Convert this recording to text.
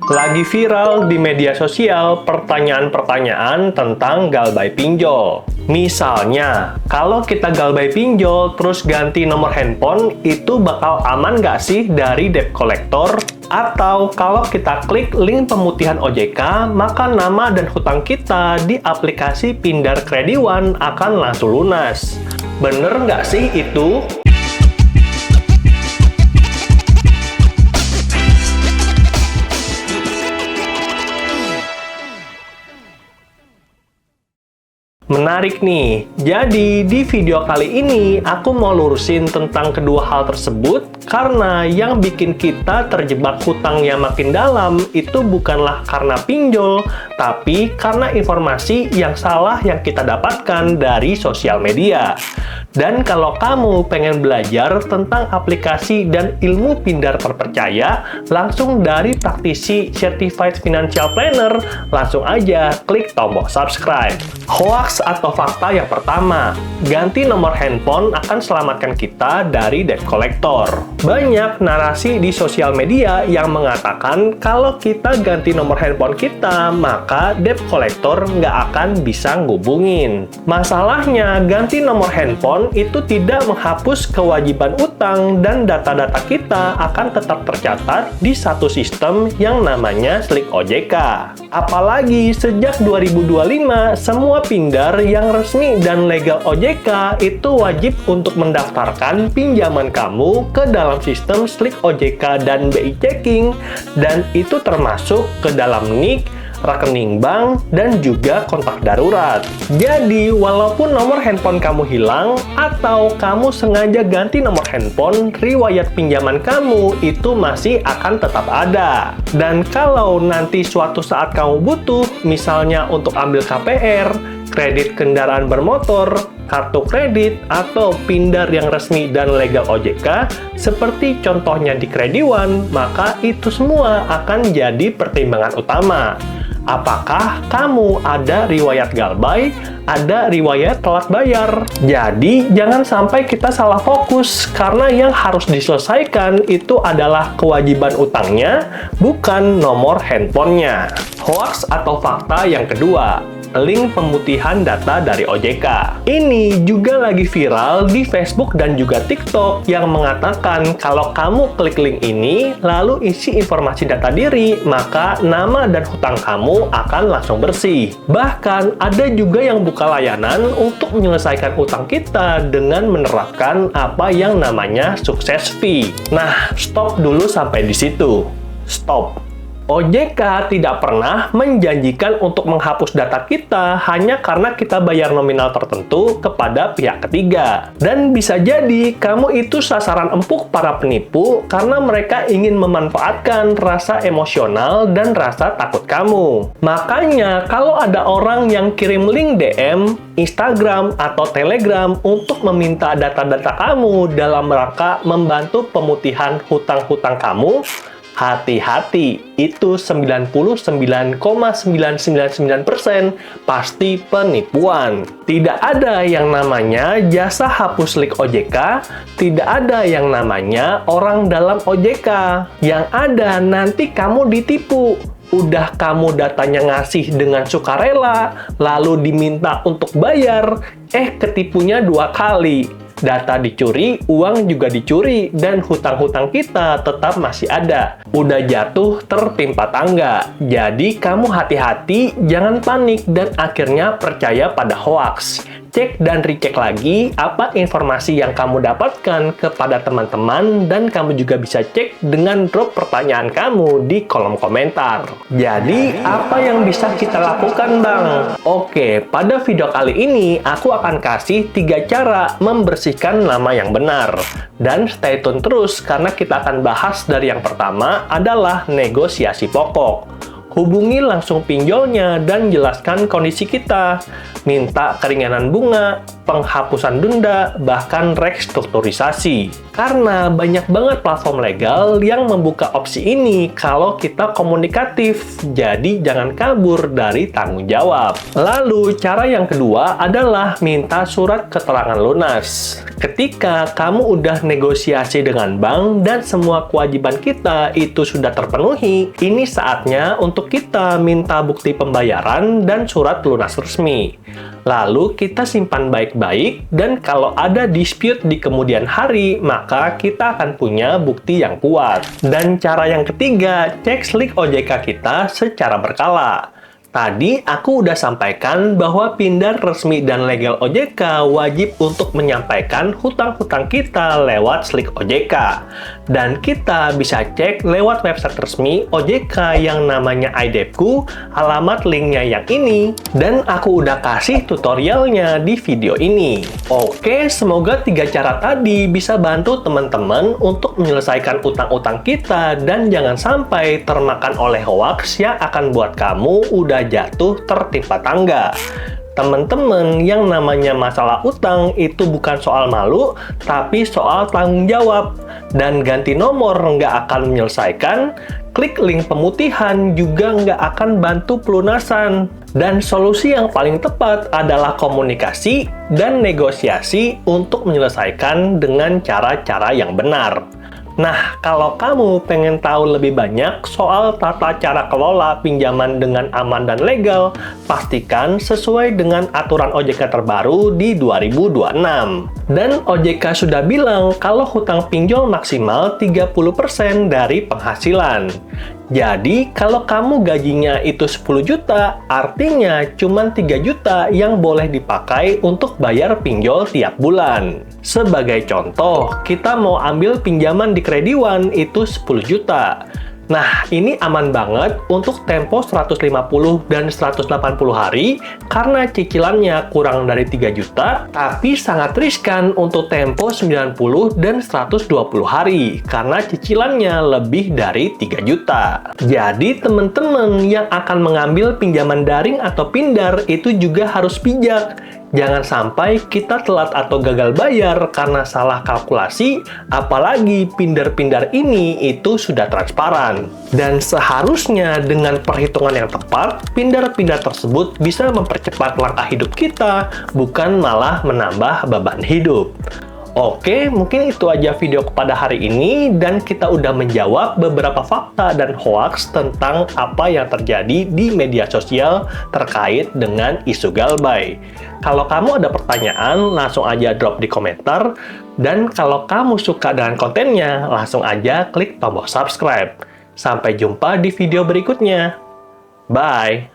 Lagi viral di media sosial pertanyaan-pertanyaan tentang galbay pinjol. Misalnya, kalau kita galbay pinjol terus ganti nomor handphone, itu bakal aman nggak sih dari debt collector? Atau kalau kita klik link pemutihan OJK, maka nama dan hutang kita di aplikasi Pindar Krediwan akan langsung lunas. Bener nggak sih itu? Menarik nih. Jadi, di video kali ini aku mau lurusin tentang kedua hal tersebut karena yang bikin kita terjebak hutang yang makin dalam itu bukanlah karena pinjol, tapi karena informasi yang salah yang kita dapatkan dari sosial media. Dan kalau kamu pengen belajar tentang aplikasi dan ilmu pindar terpercaya langsung dari praktisi Certified Financial Planner, langsung aja klik tombol subscribe. Hoax atau fakta yang pertama, ganti nomor handphone akan selamatkan kita dari debt collector. Banyak narasi di sosial media yang mengatakan kalau kita ganti nomor handphone kita, maka debt collector nggak akan bisa ngubungin. Masalahnya, ganti nomor handphone itu tidak menghapus kewajiban utang dan data-data kita akan tetap tercatat di satu sistem yang namanya Slik OJK. Apalagi sejak 2025, semua pindar yang resmi dan legal OJK itu wajib untuk mendaftarkan pinjaman kamu ke dalam sistem Slik OJK dan BI Checking, dan itu termasuk ke dalam NIK, rekening bank, dan juga kontak darurat. Jadi, walaupun nomor handphone kamu hilang atau kamu sengaja ganti nomor handphone, riwayat pinjaman kamu itu masih akan tetap ada. Dan kalau nanti suatu saat kamu butuh, misalnya untuk ambil KPR, kredit kendaraan bermotor, kartu kredit, atau pindar yang resmi dan legal OJK, seperti contohnya di Krediwan, maka itu semua akan jadi pertimbangan utama. Apakah kamu ada riwayat galbay, ada riwayat telat bayar? Jadi, jangan sampai kita salah fokus, karena yang harus diselesaikan itu adalah kewajiban utangnya, bukan nomor handphonenya. Hoax atau fakta yang kedua, link pemutihan data dari OJK. Ini juga lagi viral di Facebook dan juga TikTok yang mengatakan kalau kamu klik link ini, lalu isi informasi data diri, maka nama dan hutang kamu akan langsung bersih. Bahkan ada juga yang buka layanan untuk menyelesaikan utang kita dengan menerapkan apa yang namanya sukses fee. Nah, stop dulu sampai di situ. Stop. OJK tidak pernah menjanjikan untuk menghapus data kita hanya karena kita bayar nominal tertentu kepada pihak ketiga. Dan bisa jadi kamu itu sasaran empuk para penipu karena mereka ingin memanfaatkan rasa emosional dan rasa takut kamu. Makanya kalau ada orang yang kirim link DM, Instagram, atau Telegram untuk meminta data-data kamu dalam rangka membantu pemutihan hutang-hutang kamu, hati-hati, itu 99,999% pasti penipuan. Tidak ada yang namanya jasa hapus Slik OJK, tidak ada yang namanya orang dalam OJK. Yang ada nanti kamu ditipu. Udah kamu datanya ngasih dengan sukarela, lalu diminta untuk bayar, ketipunya 2 kali. Data dicuri, uang juga dicuri, dan hutang-hutang kita tetap masih ada. Udah jatuh tertimpa tangga. Jadi kamu hati-hati, jangan panik, dan akhirnya percaya pada hoax. Cek dan recheck lagi apa informasi yang kamu dapatkan kepada teman-teman, dan kamu juga bisa cek dengan drop pertanyaan kamu di kolom komentar. Jadi, apa yang bisa kita lakukan, Bang? Oke, pada video kali ini aku akan kasih 3 cara membersihkan nama yang benar. Dan stay tune terus karena kita akan bahas dari yang pertama adalah negosiasi pokok. hubungi langsung pinjolnya dan jelaskan kondisi kita. Minta keringanan bunga, penghapusan denda, bahkan restrukturisasi. Karena banyak banget platform legal yang membuka opsi ini kalau kita komunikatif, jadi jangan kabur dari tanggung jawab. Lalu, cara yang kedua adalah minta surat keterangan lunas. Ketika kamu udah negosiasi dengan bank dan semua kewajiban kita itu sudah terpenuhi, ini saatnya untuk kita minta bukti pembayaran dan surat lunas resmi. Lalu kita simpan baik-baik, dan kalau ada dispute di kemudian hari, maka kita akan punya bukti yang kuat. Dan cara yang ketiga, cek slik OJK kita secara berkala. Tadi aku udah sampaikan bahwa Pindar resmi dan legal OJK wajib untuk menyampaikan hutang-hutang kita lewat slik OJK. Dan kita bisa cek lewat website resmi OJK yang namanya iDebtku, alamat linknya yang ini, dan aku udah kasih tutorialnya di video ini. Oke, semoga 3 cara tadi bisa bantu teman-teman untuk menyelesaikan utang-utang kita dan jangan sampai termakan oleh hoax yang akan buat kamu udah jatuh tertimpa tangga. Teman-teman, yang namanya masalah utang itu bukan soal malu, tapi soal tanggung jawab. Dan ganti nomor nggak akan menyelesaikan, klik link pemutihan juga nggak akan bantu pelunasan. Dan solusi yang paling tepat adalah komunikasi dan negosiasi untuk menyelesaikan dengan cara-cara yang benar. Nah, kalau kamu pengen tahu lebih banyak soal tata cara kelola pinjaman dengan aman dan legal, pastikan sesuai dengan aturan OJK terbaru di 2026. Dan OJK sudah bilang kalau hutang pinjol maksimal 30% dari penghasilan. Jadi, kalau kamu gajinya itu 10 juta, artinya cuma 3 juta yang boleh dipakai untuk bayar pinjol tiap bulan. Sebagai contoh, kita mau ambil pinjaman di Krediwan itu 10 juta. Nah, ini aman banget untuk tempo 150 dan 180 hari karena cicilannya kurang dari 3 juta, tapi sangat riskan untuk tempo 90 dan 120 hari karena cicilannya lebih dari 3 juta. Jadi, teman-teman yang akan mengambil pinjaman daring atau Pindar itu juga harus bijak. Jangan sampai kita telat atau gagal bayar karena salah kalkulasi, apalagi Pindar-Pindar ini itu sudah transparan. Dan seharusnya dengan perhitungan yang tepat, Pindar-Pindar tersebut bisa mempercepat langkah hidup kita, bukan malah menambah beban hidup. Oke, mungkin itu aja video kepada hari ini, dan kita udah menjawab beberapa fakta dan hoaks tentang apa yang terjadi di media sosial terkait dengan isu Galbay. Kalau kamu ada pertanyaan, langsung aja drop di komentar, dan kalau kamu suka dengan kontennya, langsung aja klik tombol subscribe. Sampai jumpa di video berikutnya. Bye!